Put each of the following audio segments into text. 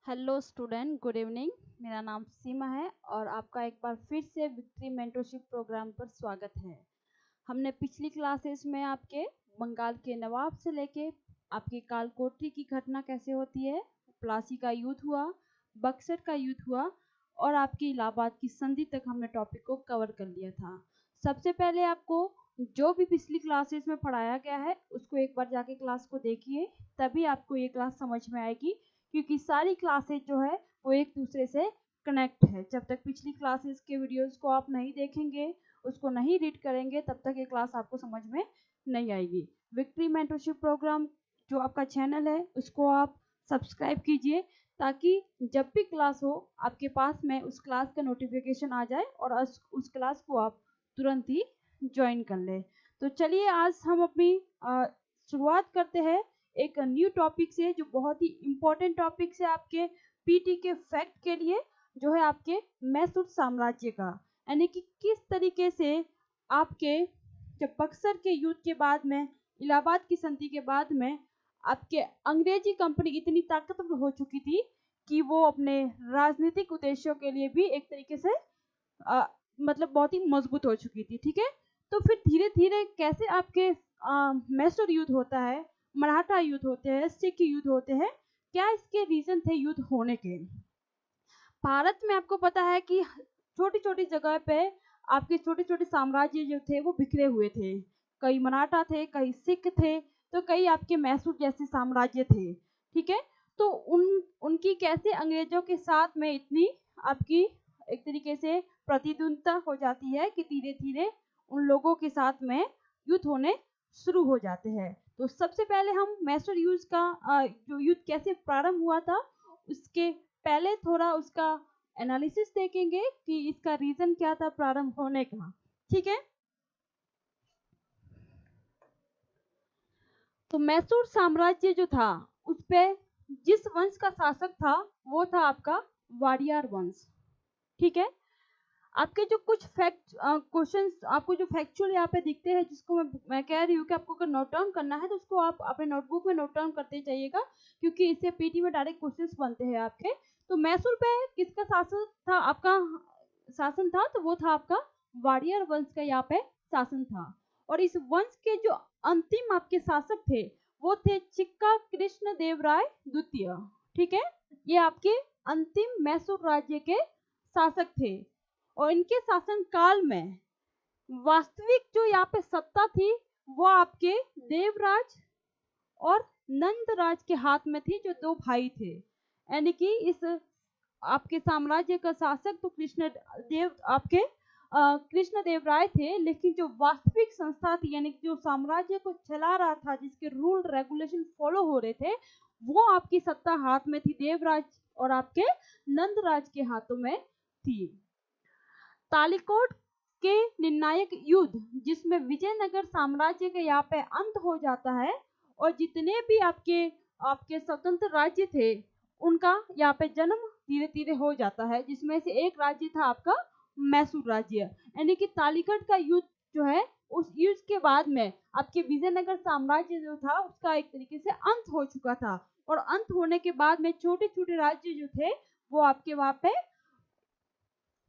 Hello student, good evening. मेरा नाम सीमा है और आपका एक बार फिर से विक्ट्री मेंटरशिप प्रोग्राम पर स्वागत है। हमने पिछली क्लासेस में आपके बंगाल के नवाब से लेके आपकी कालकोठरी की घटना कैसे होती है, प्लासी का युद्ध हुआ, बक्सर का युद्ध हुआ और आपकी इलाहाबाद की संधि तक हमने टॉपिक को कवर कर लिया था। सबसे पहले आपको जो भी पिछली क्लासेस में पढ़ाया गया है उसको एक बार जाके क्लास को देखिए, तभी आपको ये क्लास समझ में आएगी, क्योंकि सारी क्लासेस जो है वो एक दूसरे से कनेक्ट है। जब तक पिछली क्लासेस के वीडियोस को आप नहीं देखेंगे, उसको नहीं रीड करेंगे, तब तक ये क्लास आपको समझ में नहीं आएगी। विक्ट्री मेंटरशिप प्रोग्राम जो आपका चैनल है उसको आप सब्सक्राइब कीजिए, ताकि जब भी क्लास हो आपके पास में उस क्लास का नोटिफिकेशन आ जाए और उस क्लास को आप तुरंत ही ज्वाइन कर ले। तो चलिए आज हम अपनी शुरुआत करते हैं एक न्यू टॉपिक से, जो बहुत ही इम्पोर्टेंट टॉपिक है आपके पीटी के फैक्ट के लिए, जो है आपके मैसूर साम्राज्य का। यानी कि किस तरीके से आपके जब बक्सर के युद्ध के बाद में, इलाहाबाद की संधि के बाद में, आपके अंग्रेजी कंपनी इतनी ताकतवर हो चुकी थी कि वो अपने राजनीतिक उद्देश्यों के लिए भी एक तरीके से मतलब बहुत ही मजबूत हो चुकी थी। ठीक है, तो फिर धीरे धीरे कैसे आपके मैसूर युद्ध होता है, मराठा युद्ध होते हैं, सिख युद्ध होते हैं, क्या इसके रीजन थे युद्ध होने के। भारत में आपको पता है कि छोटी छोटी जगह पे आपके छोटे छोटे साम्राज्य जो थे वो बिखरे हुए थे। कई मराठा थे, कई सिख थे, तो कई आपके मैसूर जैसे साम्राज्य थे। ठीक है, तो उनकी कैसे अंग्रेजों के साथ में इतनी आपकी एक तरीके से प्रतिद्वंदता हो जाती है कि धीरे धीरे उन लोगों के साथ में युद्ध होने शुरू हो जाते हैं। तो सबसे पहले हम मैसूर युद्ध का जो युद्ध कैसे प्रारंभ हुआ था उसके पहले थोड़ा उसका एनालिसिस देखेंगे कि इसका रीजन क्या था प्रारंभ होने का। ठीक है, तो मैसूर साम्राज्य जो था उस पे जिस वंश का शासक था वो था आपका वाडियार वंश। ठीक है, आपके जो कुछ फैक्ट क्वेश्चंस आपको जो फैक्चुअल यहाँ पे दिखते हैं, जिसको मैं कह रही हूँ कि आपको अगर नोट डाउन करना है तो उसको आप अपने नोटबुक में नोट डाउन करते जाइएगा, क्योंकि इससे पीटी में डायरेक्ट क्वेश्चंस बनते हैं आपके। तो मैसूर पे किसका शासन था, आपका शासन था, तो वो था आपका वाडियर वंश का यहाँ पे शासन था। और इस वंश के जो अंतिम आपके शासक थे वो थे चिक्का कृष्ण देव राय द्वितीय। ठीक है, ये आपके अंतिम मैसूर राज्य के शासक थे और इनके शासन काल में वास्तविक जो यहाँ पे सत्ता थी वो आपके देवराज और नंदराज के हाथ में थी, जो दो भाई थे। यानी कि इस आपके साम्राज्य का शासक तो कृष्ण देव आपके कृष्ण देव राय थे, लेकिन जो वास्तविक संस्था थी, यानी जो साम्राज्य को चला रहा था, जिसके रूल रेगुलेशन फॉलो हो रहे थे, वो आपकी सत्ता हाथ में थी देवराज और आपके नंदराज के हाथों में थी। तालिकोट के निर्णायक युद्ध, जिसमें विजयनगर साम्राज्य के यहाँ पे अंत हो जाता है और जितने भी आपके आपके स्वतंत्र राज्य थे उनका यहाँ पे जन्म धीरे धीरे हो जाता है, जिसमें से एक राज्य था आपका मैसूर राज्य। यानी कि तालिकोट का युद्ध जो है, उस युद्ध के बाद में आपके विजयनगर साम्राज्य जो था उसका एक तरीके से अंत हो चुका था, और अंत होने के बाद में छोटे छोटे राज्य जो थे वो आपके वहां पे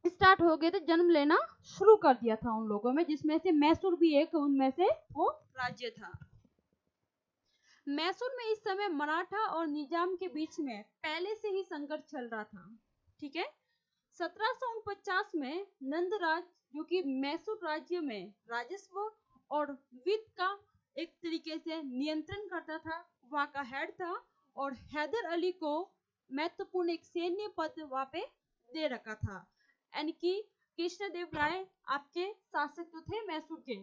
स्टार्ट हो गए थे, जन्म लेना शुरू कर दिया था उन लोगों में, जिसमें से मैसूर भी एक उनमें से वो राज्य था। मैसूर में इस समय मराठा और निजाम के बीच में पहले से ही संघर्ष चल रहा था। ठीक है, 1749 में नंदराज, जो कि मैसूर राज्य में राजस्व और वित्त का एक तरीके से नियंत्रण करता था, वहां का हेड था, और हैदर अली को महत्वपूर्ण एक सैन्य पद वहां पे दे रखा था। यानी कि कृष्णदेव राय आपके शासक तो थे मैसूर के,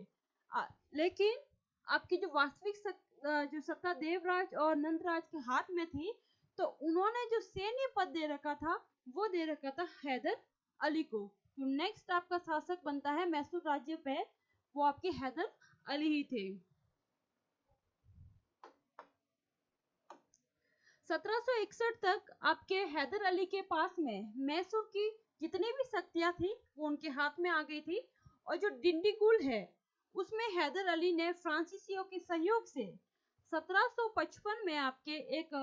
लेकिन आपकी जो वास्तविक जो सत्ता देवराज और नंदराज के हाथ में थी, तो उन्होंने जो सैन्य पद दे रखा था वो दे रखा था हैदर अली को। तो नेक्स्ट आपका शासक बनता है मैसूर राज्य पे, वो आपके हैदर अली ही थे। 1761 तक आपके हैदर अली के पास में मैसूर की जितनी भी शक्तियां थी वो उनके हाथ में आ गई थी, और जो डिंडीगुल है उसमें हैदर अली ने फ्रांसीसियों के सहयोग से 1755 में आपके एक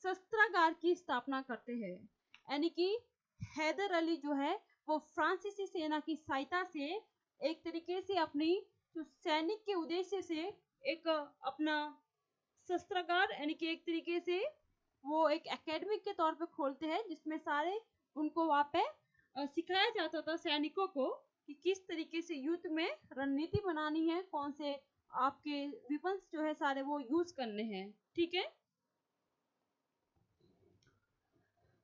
शस्त्रागार की स्थापना करते हैं। यानी कि हैदर अली जो है वो फ्रांसीसी सेना की सहायता से एक तरीके से अपनी जो सैनिक के उद्देश्य से एक अपना शस्त्रागार यानी कि एक तरीके से वो एक एकेडमी के तौर पे खोलते हैं, जिसमें सारे उनको वहाँ पे सिखाया जाता था सैनिकों को कि किस तरीके से युद्ध में रणनीति बनानी है, कौन से आपके विपन्स जो है सारे वो यूज करने हैं। ठीक है।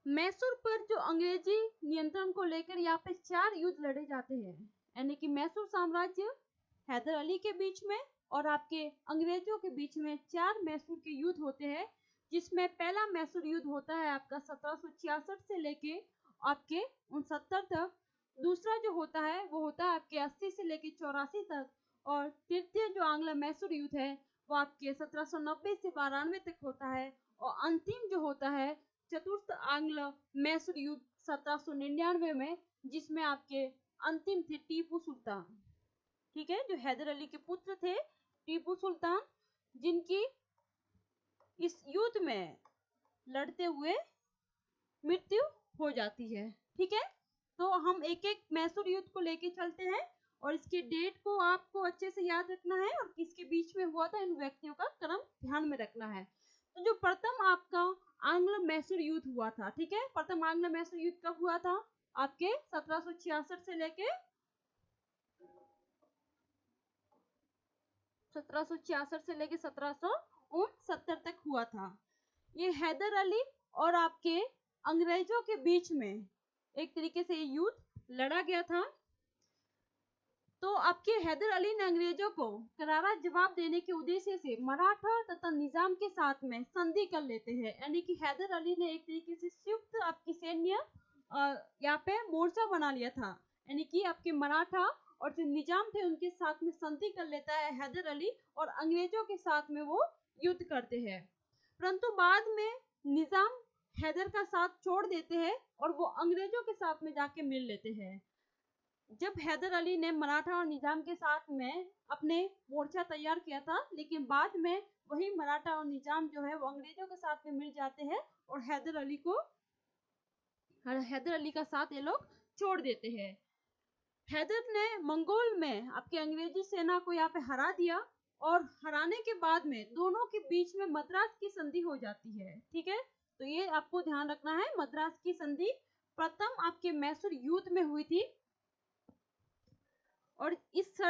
मैसूर पर जो अंग्रेजी नियंत्रण को लेकर यहाँ पे 4 युद्ध लड़े जाते हैं। यानी कि मैसूर साम्राज्य, हैदर अली के बीच में और आपके अंग्रेजों के बीच में 4 मैसूर के युद्ध होते हैं, जिसमें पहला मैसूर युद्ध होता है आपका 1766 से लेके आपके 69 तक। दूसरा जो होता है वो होता है आपके 80 से लेके 84 तक। और तृतीय जो आंग्ल मैसूर युद्ध है वो आपके 1790 से 92 तक होता है। और अंतिम जो होता है चतुर्थ आंग्ल मैसूर युद्ध 1799 में, जिसमें आपके अंतिम थे टीपू सुल्तान। ठीक है, जो हैदर अली के पुत्र थे टीपू सुल्तान, जिनकी इस युद्ध में लड़ते हुए मृत्यु हो जाती है। ठीक है, तो हम एक एक मैसूर युद्ध को लेके चलते हैं और इसके डेट को आपको अच्छे से याद रखना है और किसके बीच में हुआ था इन व्यक्तियों का क्रम ध्यान में रखना है। तो जो प्रथम आपका आंग्ल मैसूर युद्ध हुआ था, ठीक है, प्रथम आंग्ल मैसूर युद्ध कब हुआ था? आपके 1766 से लेके 1769 तक हुआ था। ये हैदर अली और आपके अंग्रेजों के बीच में एक तरीके से ये युद्ध लड़ा गया था। तो आपके हैदर अली ने अंग्रेजों को करारा जवाब देने के उद्देश्य से मराठा तथा निजाम के साथ में संधि कर लेते हैं। यानी कि हैदर अली ने एक तरीके से संयुक्त आपकी सैन्य यहाँ पे मोर्चा बना लिया था। यानी कि आपके मराठा और जो निजाम थे उनके साथ में संधि कर लेता है हैदर अली और अंग्रेजों के साथ में वो युद्ध करते हैं। परंतु बाद में निजाम हैदर का साथ छोड़ देते हैं और वो अंग्रेजों के साथ में जाके मिल लेते हैं। जब हैदर अली ने मराठा और निजाम के साथ में अपने मोर्चा तैयार किया था, लेकिन बाद में वही मराठा और निजाम जो है वो अंग्रेजों के साथ में मिल जाते हैं और हैदर अली का साथ ये लोग छोड़ देते हैं। हैदर ने मंगोल में आपकी अंग्रेजी सेना को यहाँ पे हरा दिया और हराने के बाद में दोनों के बीच में मद्रास की संधि हो जाती है। ठीक है, तो ये आपको ध्यान रखना है। मद्रास की संधि प्रथम आपके मैसूर युद्ध में हुई थी और इस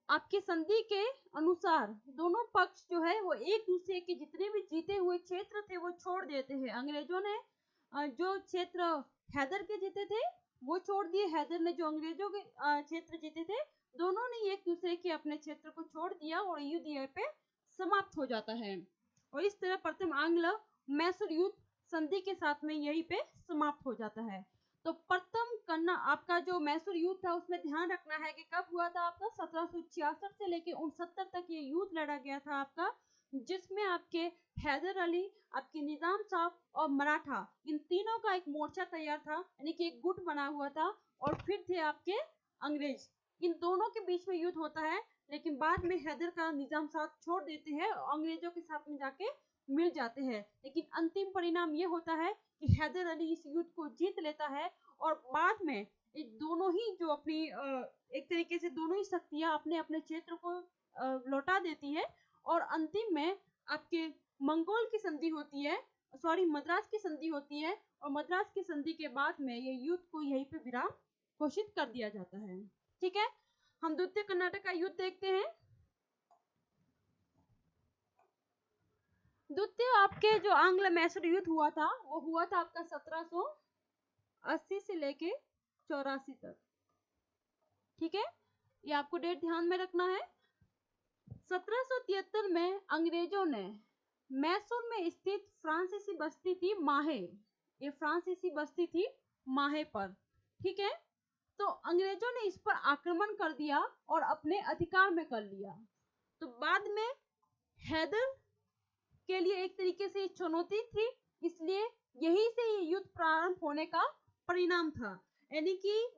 आपकी संधि के अनुसार दोनों पक्ष जो है वो एक दूसरे के जितने भी जीते हुए क्षेत्र थे वो छोड़ देते हैं। अंग्रेजों ने जो क्षेत्र हैदर के जीते थे वो छोड़ दिए, हैदर ने जो अंग्रेजों के क्षेत्र जीते थे, दोनों ने एक दूसरे के अपने क्षेत्र को छोड़ दिया और युद्ध यहाँ पे समाप्त हो जाता है। और इस तरह प्रथम आंग्ल मैसूर युद्ध संधि के साथ में यहीं पे समाप्त हो जाता है। तो प्रथम करना आपका जो मैसूर युद्ध था उसमें ध्यान रखना है कि कब हुआ था आपका 1766 से लेके 69 तक ये युद्ध लड़ा गया था आपका, जिसमें आपके हैदर अली, आपके निजाम साहब और मराठा इन तीनों का एक मोर्चा तैयार था, यानी कि एक गुट बना हुआ था। और फिर थे आपके अंग्रेज, इन दोनों के बीच में युद्ध होता है, लेकिन बाद में हैदर का निजाम साथ छोड़ देते हैं और अंग्रेजों के साथ में जाके मिल जाते हैं। लेकिन अंतिम परिणाम ये होता है कि हैदर अली इस युद्ध को जीत लेता है और बाद में दोनों ही जो अपनी एक तरीके से दोनों ही शक्तियां अपने अपने क्षेत्र को लौटा देती है और अंतिम में आपके मंगोल की संधि होती है, मद्रास की संधि होती है और मद्रास की संधि के बाद में ये युद्ध को यहीं पे विराम घोषित कर दिया जाता है। ठीक है, हम द्वितीय कर्नाटक का युद्ध देखते हैं। द्वितीय आपके जो आंग्ल मैसूर युद्ध हुआ था वो हुआ था आपका 1780 से लेके 84 तक। ठीक है, ये आपको डेट ध्यान में रखना है। 1773 में अंग्रेजों ने मैसूर में स्थित फ्रांसीसी बस्ती थी माहे, ये फ्रांसीसी बस्ती थी माहे पर। ठीक है, तो अंग्रेजों ने इस पर आक्रमण कर दिया और अपने अधिकार में कर लिया। तो बाद में हैदर के लिए एक तरीके से चुनौती थी, इसलिए यही से ये युद्ध प्रारंभ होने का परिणाम था। यानी कि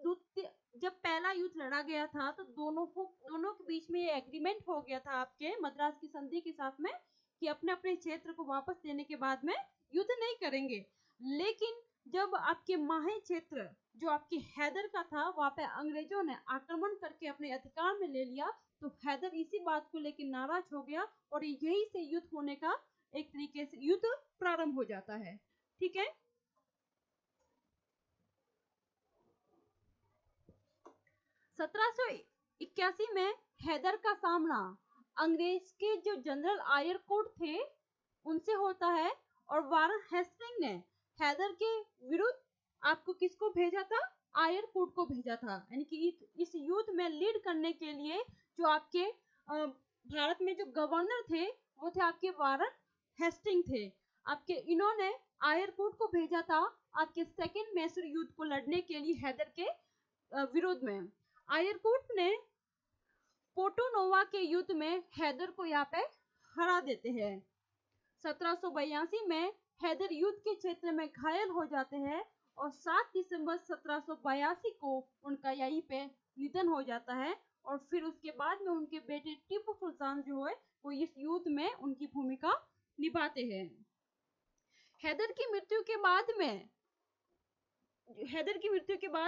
जब पहला युद्ध लड़ा गया था तो दोनों के बीच में ये एग्रीमेंट हो गया था आपके मद्रास की संधि के साथ में कि अपने अपने क्षेत्र को वापस देने के बाद में युद्ध नहीं करेंगे। लेकिन जब आपके माहे क्षेत्र जो आपके हैदर का था वहां पे अंग्रेजों ने आक्रमण करके अपने अधिकार में ले लिया, तो हैदर इसी बात को लेकर नाराज हो गया और यही से युद्ध होने का एक तरीके से युद्ध प्रारंभ हो जाता है। ठीक है, 1781 में हैदर का सामना अंग्रेज के जो जनरल आयरकोट थे उनसे होता है, और वारन हेस्टिंग ने हैदर के विरुद्ध आपको किसको भेजा था? आयरकोट को भेजा था। यानी कि इस युद्ध में लीड करने के लिए जो आपके भारत में जो गवर्नर थे वो थे आपके वारन हेस्टिंग थे। आपके इन्होंने आयरकोट को भेजा था आपके सेकेंड मैसूर युद्ध को लड़ने के लिए हैदर के विरोध में। आयरकोट ने पोर्टोनोवा के युद्ध में हैदर को यहाँ पे हरा देते हैं। 1782 में हैदर युद्ध के क्षेत्र में घायल हो जाते हैं और 7 दिसंबर 1782 को उनका यहीं पे निधन हो जाता है। और फिर उसके बाद में उनके बेटे टीपू सुल्तान जो है वो इस युद्ध में उनकी भूमिका निभाते हैं। हैदर की मृत्यु के बाद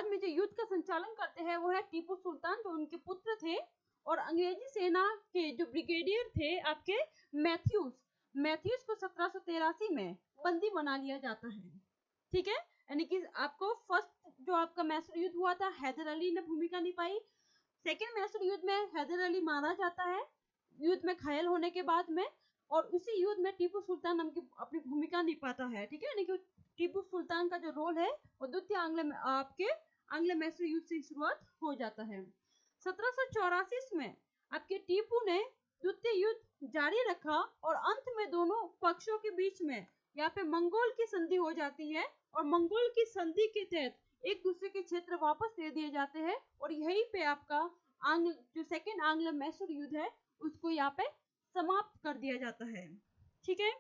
में जो युद्ध का संचालन करते हैं वो है टीपू सुल्तान, जो उनके पुत्र थे। और अंग्रेजी सेना के जो ब्रिगेडियर थे आपके मैथ्यूज को 1783 में बंदी बना लिया जाता है। ठीक है, यानी कि आपको फर्स्ट जो आपका मैसूर युद्ध हुआ था हैदर अली ने भूमिका निभाई। सेकेंड मैसूर युद्ध में हैदर अली मारा जाता है युद्ध में घायल होने के बाद में, और उसी युद्ध में टीपू सुल्तान अपनी भूमिका निभाता है। ठीक है, यानी कि टीपू सुल्तान का जो रोल है वो द्वितीय आंग्ल मैसूर युद्ध से शुरुआत हो जाता है। 1784 में आपके टीपू ने द्वितीय युद्ध जारी रखा और अंत में दोनों पक्षों के बीच में यहाँ पे मंगोल की संधि हो जाती है, और मंगोल की संधि के तहत एक दूसरे के क्षेत्र वापस दे दिए जाते हैं, और यहीं पे आपका जो सेकेंड आंग्ल मैसूर युद्ध है उसको यहाँ पे समाप्त कर दिया जाता है। ठीक है,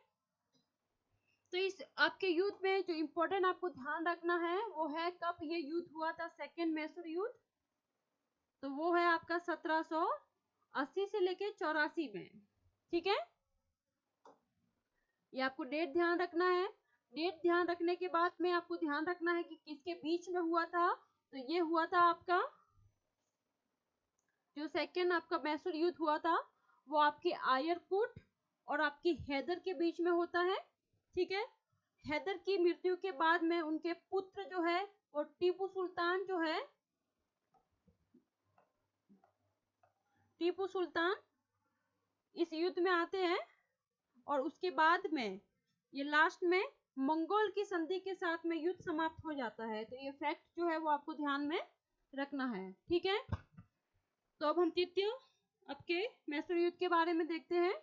तो इस आपके युद्ध में जो इम्पोर्टेंट आपको ध्यान रखना है वो है कब ये युद्ध हुआ था, सेकेंड मैसूर युद्ध, तो वो है आपका 1780 से लेके 84 में। ठीक है, ये आपको डेट ध्यान रखना है। डेट ध्यान रखने के बाद में आपको ध्यान रखना है कि किसके बीच में हुआ था, तो ये हुआ था आपका जो सेकेंड आपका मैसूर युद्ध हुआ था वो आपके आयरकुट और आपकी हैदर के बीच में होता है। ठीक है, हैदर की मृत्यु के बाद में उनके पुत्र जो है वो टीपू सुल्तान इस युद्ध में आते हैं, और उसके बाद में ये लास्ट में मंगोल की संधि के साथ में युद्ध समाप्त हो जाता है। तो ये फैक्ट जो है वो आपको ध्यान में रखना है। ठीक है, तो अब हम तृतीय आपके मैसूर युद्ध के बारे में देखते हैं।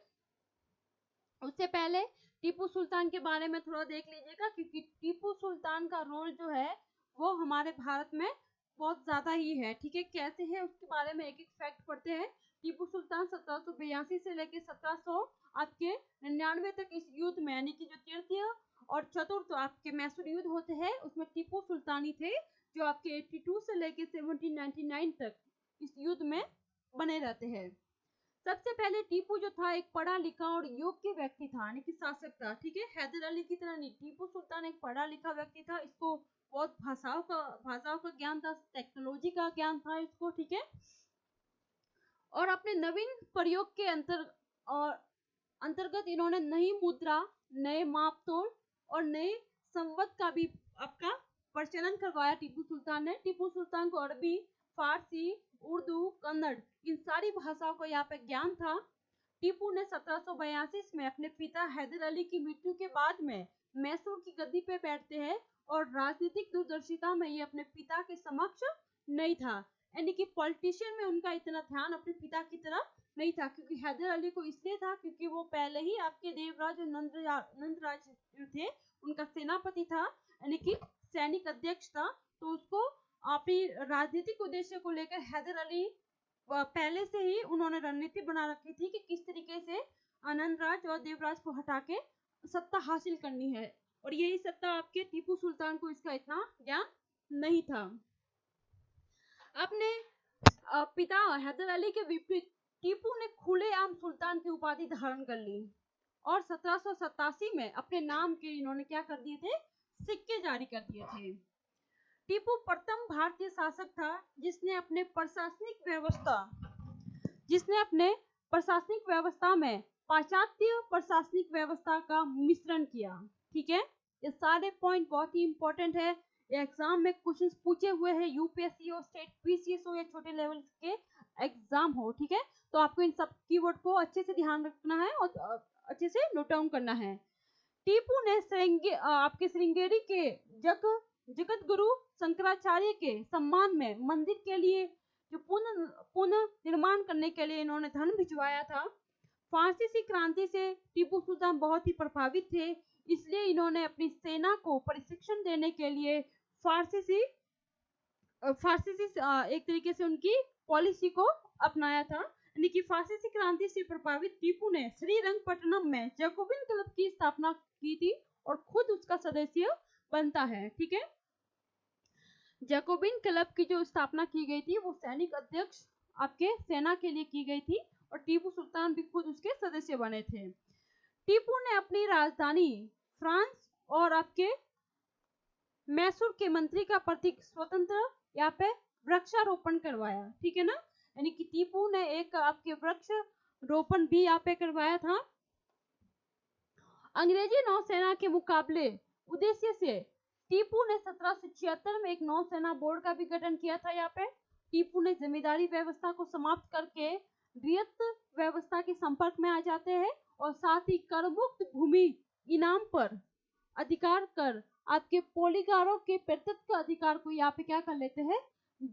उससे पहले टीपू सुल्तान के बारे में थोड़ा देख लीजिएगा, क्योंकि टीपू सुल्तान का रोल जो है वो हमारे भारत में बहुत ज्यादा ही है। ठीक है, कैसे है उसके बारे में एक एक फैक्ट पढ़ते हैं। टीपू सुल्तान 1782 से लेकर 1700 आपके 99 तक इस युद्ध में, यानी कि जो तृतीय और चतुर्थ आपके मैसूर युद्ध होते हैं उसमें टीपू सुल्तान ही थे जो आपके 82 से लेकर 1799 तक इस युद्ध में बने रहते हैं। सबसे पहले टीपू जो था एक पढ़ा लिखा और योग्य व्यक्ति था, यानी कि शासक था। ठीक है, हैदर अली की तरह नहीं, टीपू सुल्तान एक पढ़ा लिखा व्यक्ति था। इसको बहुत भाषाओं का ज्ञान था, टेक्नोलॉजी का ज्ञान था इसको। ठीक है, और अपने नवीन प्रयोग के अंतर्गत इन्होंने नई मुद्रा, नए मापतोल और नए संवत का भी आपका प्रचलन करवाया टीपू सुल्तान ने। टीपू सुल्तान को अरबी, फारसी, उर्दू, कन्नड़ इन सारी भाषाओं का यहाँ पे ज्ञान था। टीपू ने 1782 में अपने पिता हैदर अली की मृत्यु के बाद में मैसूर की गद्दी पे बैठते हैं, और राजनीतिक दूरदर्शिता में ये अपने पिता के समक्ष नहीं था, यानी कि पॉलिटिशियन में उनका इतना ध्यान अपने पिता की तरह नहीं था। क्योंकि हैदर अली को इसलिए था क्योंकि वो पहले ही आपके देवराज नंदराज थे उनका सेनापति था, यानी कि सैनिक अध्यक्ष था। तो उसको अपनी राजनीतिक उद्देश्य को लेकर हैदर अली पहले से ही उन्होंने रणनीति बना रखी थी कि किस तरीके से आनंदराज और देवराज को हटा के सत्ता हासिल करनी है, और यही सत्ता आपके टीपू सुल्तान को इसका इतना ज्ञान नहीं था। अपने पिता हैदर अली के विपरीत टीपू ने खुलेआम सुल्तान की उपाधि धारण कर ली, और 1787 में अपने नाम के इन्होंने क्या कर दिए थे, सिक्के जारी कर दिए थे। टीपू प्रथम भारतीय शासक था जिसने अपने प्रशासनिक व्यवस्था में पाश्चात्य प्रशासनिक व्यवस्था का मिश्रण किया। ठीक है, ये सारे पॉइंट बहुत ही इंपॉर्टेंट है, एग्जाम में क्वेश्चंस पूछे हुए हैं, यूपीएससी हो, स्टेट पीसीएस हो या छोटे लेवल के एग्जाम हो। ठीक है, तो आपको इन सब कीवर्ड को अच्छे से ध्यान रखना है और अच्छे से नोट डाउन करना है। टीपू ने आपके श्रृंगेरी के जगत गुरु शंकराचार्य के सम्मान में मंदिर के लिए जो पुनः निर्माण करने के लिए इन्होंने धन भिजवाया था। फारसी क्रांति से टीपू सुल्तान बहुत ही प्रभावित थे, इसलिए इन्होंने अपनी सेना को प्रशिक्षण देने के लिए फारसी एक तरीके से उनकी पॉलिसी को अपनाया था। यानी कि फारसी क्रांति से प्रभावित टीपू ने श्रीरंगपट्टनम में जैकोबिन क्लब की स्थापना की थी और खुद उसका सदस्य बनता है। ठीक है, जैकोबिन क्लब की जो स्थापना की गई थी वो सैनिक अध्यक्ष आपके सेना के लिए की गई थी और टीपू सुल्तान भी खुद उसके सदस्य बने थे। टीपू ने अपनी राजधानी फ्रांस और आपके मैसूर के मंत्री का प्रतीक स्वतंत्र यहाँ पे वृक्षारोपण करवाया। ठीक है ना, यानी कि टीपू ने एक आपके वृक्ष रोपण भी यहाँ पे करवाया था। अंग्रेजी नौसेना के मुकाबले उद्देश्य से टीपू ने 1776 में एक नौसेना बोर्ड का भी गठन किया था। यहाँ पे टीपू ने जमींदारी व्यवस्था को समाप्त करके रियत व्यवस्था के संपर्क में आ जाते हैं और साथ ही कर मुक्त भूमि इनाम पर अधिकार कर आपके पोलीगारों के प्रत्यक्ष अधिकार को यहाँ पे क्या कर लेते हैं,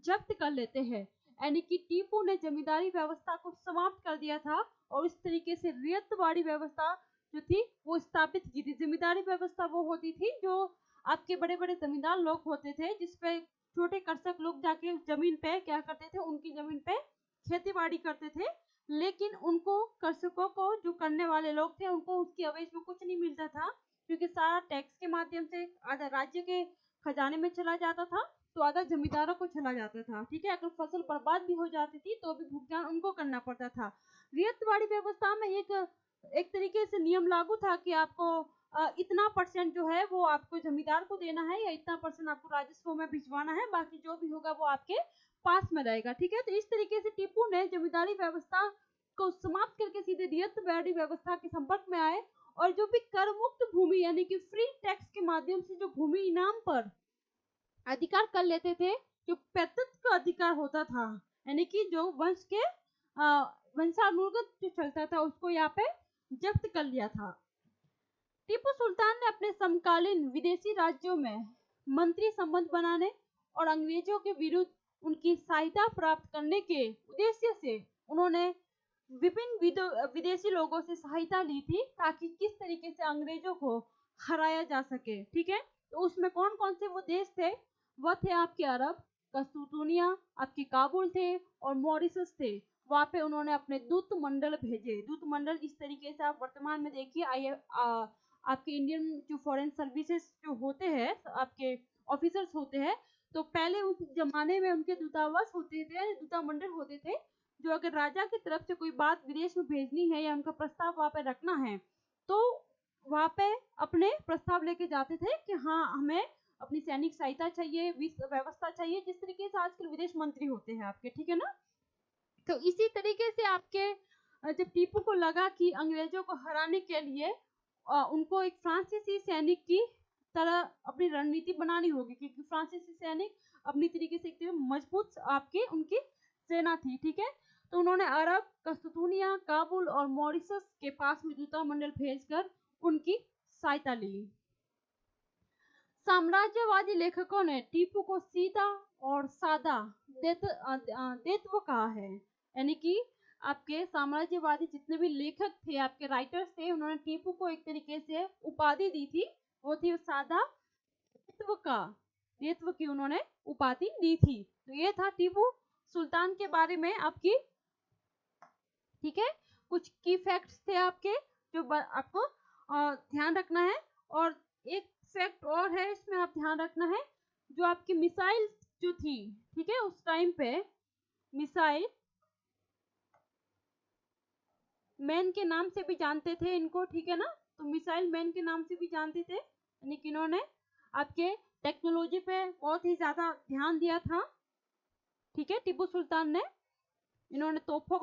जब्त कर लेते हैं। यानी कि टीपू ने जमींदारी व्यवस्था को समाप्त कर दिया था और इस तरीके से रियतवाड़ी व्यवस्था जो थी वो स्थापित की थी। जमींदारी व्यवस्था वो होती थी जो आपके बड़े बड़े जमींदार लोग होते थे, जिसपे छोटे कृषक लोग जाके उस जमीन पे क्या करते थे, उनकी जमीन पे खेती बाड़ी करते थे, लेकिन उनको कृषकों को जो करने वाले लोग थे उनको उसकी अवेज में कुछ नहीं मिलता था, क्योंकि सारा टैक्स के माध्यम से आधा राज्य के खजाने में चला जाता था तो आधा जमींदारों को चला जाता था। ठीक है, अगर फसल बर्बाद भी हो जाती थी तो भी भुगतान उनको करना पड़ता था। रियतवाड़ी व्यवस्था में एक तरीके से नियम लागू था कि आपको इतना परसेंट जो है वो आपको जमींदार को देना है या इतना परसेंट आपको राजस्व में भिजवाना है, बाकी जो भी होगा वो आपके पास में रहेगा। ठीक है, तो इस तरीके से टीपू ने जमींदारी व्यवस्था को समाप्त करके सीधे रियतवाड़ी व्यवस्था के संपर्क में आए और जो भी कर मुक्त भूमि यानी कि फ्री टैक्स के माध्यम से जो भूमि इनाम पर अधिकार कर लेते थे, जो प्रत्यक्ष अधिकार होता था यानी कि जो वंश के वंशानुगत जो चलता था उसको यहाँ पे जब्त कर लिया था। टीपू सुल्तान ने अपने समकालीन विदेशी राज्यों में मंत्री संबंध बनाने और अंग्रेजों के विरुद्ध उनकी सहायता प्राप्त करने के उद्देश्य से उन्होंने विभिन्न विदेशी लोगों से सहायता ली थी ताकि किस तरीके से अंग्रेजों को हराया जा सके। ठीक है, तो उसमें कौन कौन से वो देश थे, वह थे आपके अरब, कस्तूतुनिया, आपके काबुल थे और मॉरिशस थे। वहाँ पे उन्होंने अपने दूत मंडल भेजे। दूत मंडल इस तरीके से आप वर्तमान में देखिए आपके इंडियन जो फॉरेन सर्विसेज जो होते हैं आपके ऑफिसर्स होते हैं, तो पहले उस जमाने में उनके दूतावास होते थे, दूता मंडल होते थे, जो अगर राजा की तरफ से कोई बात विदेश में भेजनी है या उनका प्रस्ताव वहाँ पे रखना है तो वहाँ पे अपने प्रस्ताव लेके जाते थे कि हाँ हमें अपनी सैनिक सहायता चाहिए, व्यवस्था चाहिए, जिस तरीके से आजकल विदेश मंत्री होते हैं आपके। ठीक है ना, तो इसी तरीके से आपके जब टीपू को लगा कि अंग्रेजों को हराने के लिए उनको एक फ्रांसीसी सैनिक की तरह अपनी रणनीति बनानी होगी, क्योंकि फ्रांसीसी सैनिक अपनी तरीके से एक मजबूत आपकी उनकी सेना थी। ठीक है, तो उन्होंने अरब, कस्तूतुनिया, काबुल और मॉरिशस के पास में दूता मंडल भेजकर उनकी सहायता ली। साम्राज्यवादी लेखकों ने टीपू को सीधा और सादा देत्व कहा है, यानी कि आपके साम्राज्यवादी जितने भी लेखक थे, आपके राइटर्स थे, उन्होंने टीपू को एक तरीके से उपाधि दी थी, वो थी सादा देत्व की उन्होंने उपाधि दी थी। तो ये था टीपू सुल्तान के बारे में आपकी। ठीक है, कुछ की फैक्ट्स थे आपके जो आपको ध्यान रखना है। और एक फैक्ट और है इसमें आप ध्यान रखना है, जो आपकी मिसाइल जो थी, ठीक है, उस टाइम पे मिसाइल मैन के नाम से भी जानते थे इनको, ठीक है ना, तो मिसाइल मैन के नाम से भी जानते थे, यानी कि इन्होंने आपके टेक्नोलॉजी पे बहुत ही ज्यादा ध्यान दिया था, ठीक है। टीपू सुल्तान ने, इन्होंने तोपों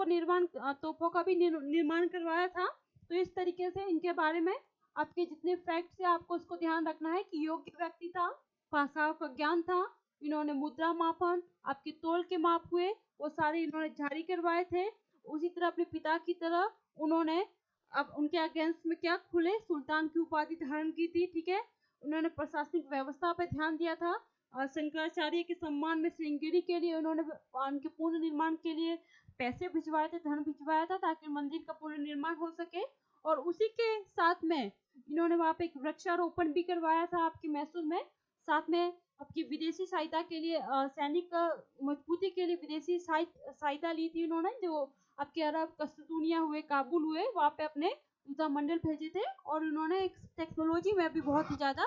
का भी निर्माण करवाया था। तो इस तरीके से इनके बारे में आपके जितने फैक्ट्स है आपको उसको ध्यान रखना है कि योग्य व्यक्ति था, भाषाओं का ज्ञान था, इन्होंने मुद्रा मापन, आपके तोल के माप हुए वो सारे इन्होंने जारी करवाए थे। उसी तरह अपने पिता की तरह उन्होंने अब उनके अगेंस्ट में क्या खुले सुल्तान की उपाधि धारण की थी, ठीक है। उन्होंने प्रशासनिक व्यवस्था पर ध्यान दिया था और शंकराचार्य के सम्मान में श्रृंगेरी के लिए उन्होंने उनके पूर्ण निर्माण के लिए पैसे भिजवाए थे, धन भिजवाया था ताकि मंदिर का पूर्ण निर्माण हो सके। और उसी के साथ में इन्होंने वहां पे एक वृक्षारोपण भी करवाया था आपके मैसूर में। साथ में आपकी विदेशी सहायता के लिए सैनिक मजबूती के लिए विदेशी सहायता ली थी उन्होंने, जो आपके अरब कस्तूनिया हुए, काबुल हुए, वहां पे अपने युद्ध मंडल भेजे थे। और उन्होंने एक टेक्नोलॉजी में भी बहुत ही ज्यादा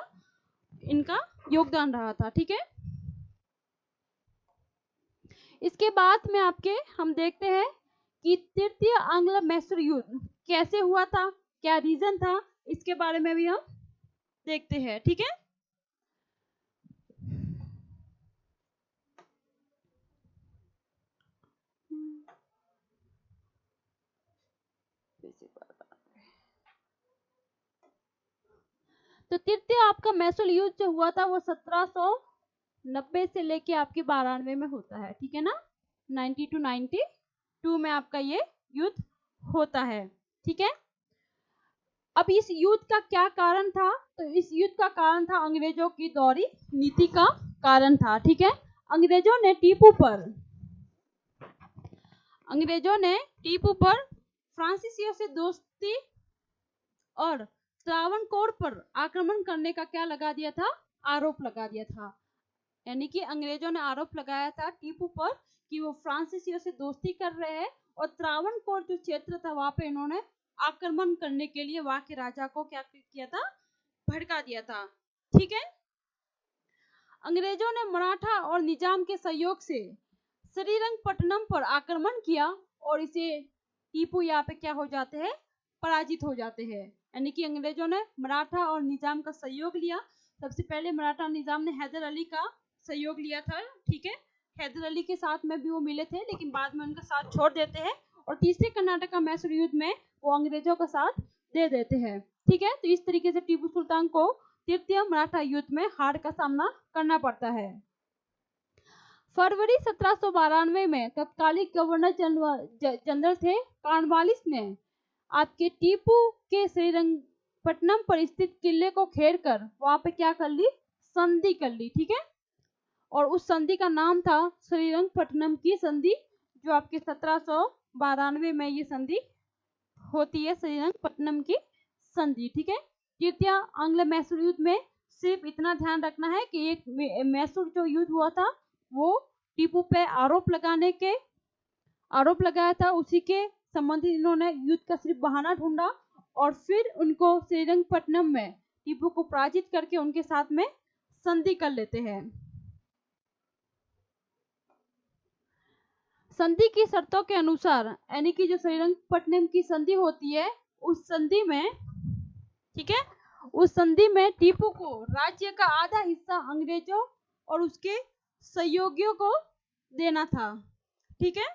इनका योगदान रहा था, ठीक है। इसके बाद में आपके हम देखते हैं कि तृतीय आंग्ल मैसूर युद्ध कैसे हुआ था, क्या रीजन था, इसके बारे में भी हम देखते हैं, ठीक है। तो तृतीय आपका मैसूर युद्ध जो हुआ था वो 1790 से लेके आपके 92 में होता है, ठीक है ना, 90 to 92 में आपका ये युद्ध होता है, ठीक है। अब इस युद्ध का क्या कारण था, तो इस युद्ध का कारण था अंग्रेजों की दोहरी नीति का कारण था, ठीक है। अंग्रेजों ने टीपू पर फ्रांसीसियों से दोस्ती और त्रावणकोर पर आक्रमण करने का क्या लगा दिया था, आरोप लगा दिया था। यानी कि अंग्रेजों ने आरोप लगाया था टीपू पर कि वो फ्रांसीसियों से दोस्ती कर रहे हैं और त्रावणकोर जो क्षेत्र था वहां पे इन्होंने आक्रमण करने के लिए वहां के राजा को क्या किया था, भड़का दिया था, ठीक है। अंग्रेजों ने मराठा और निजाम के सहयोग से श्रीरंगपट्टनम पर आक्रमण किया और इसे टीपू यहाँ पे क्या हो जाते हैं, पराजित हो जाते हैं। यानी कि अंग्रेजों ने मराठा और निजाम का सहयोग लिया। सबसे पहले मराठा निजाम ने हैदर अली का सहयोग लिया था, ठीक है। हैदर अली के साथ में भी वो मिले थे लेकिन बाद में उनका साथ छोड़ देते हैं और तीसरे कर्नाटक मैसूर युद्ध में वो अंग्रेजों का साथ दे देते हैं, ठीक है। तो इस तरीके से टीपू सुल्तान को तृतीय मराठा युद्ध में हार का सामना करना पड़ता है। फरवरी 1792 में तत्कालीन गवर्नर जनरल थे कॉर्नवालिस ने आपके टीपू के श्रीरंगपट्टनम पर स्थित किले को घेर कर वहां पे क्या कर ली, संधि कर ली, ठीक है। और उस संधि का नाम था श्रीरंगपट्टनम की संधि, जो आपके 1792 में ये संधि होती है, श्रीरंगपट्टनम की संधि, ठीक है। तृतीय आंग्ल मैसूर युद्ध में सिर्फ इतना ध्यान रखना है कि एक मैसूर जो युद्ध हुआ था वो टीपू पे आरोप लगाया था, उसी के संबंधित इन्होंने युद्ध का सिर्फ बहाना ढूंढा और फिर उनको श्रीरंगपट्टनम में टीपू को पराजित करके उनके साथ में संधि कर लेते हैं। संधि की शर्तों के अनुसार, यानी कि जो श्रीरंगपट्टनम की संधि होती है उस संधि में, ठीक है, उस संधि में टीपू को राज्य का आधा हिस्सा अंग्रेजों और उसके सहयोगियों को देना था, ठीक है।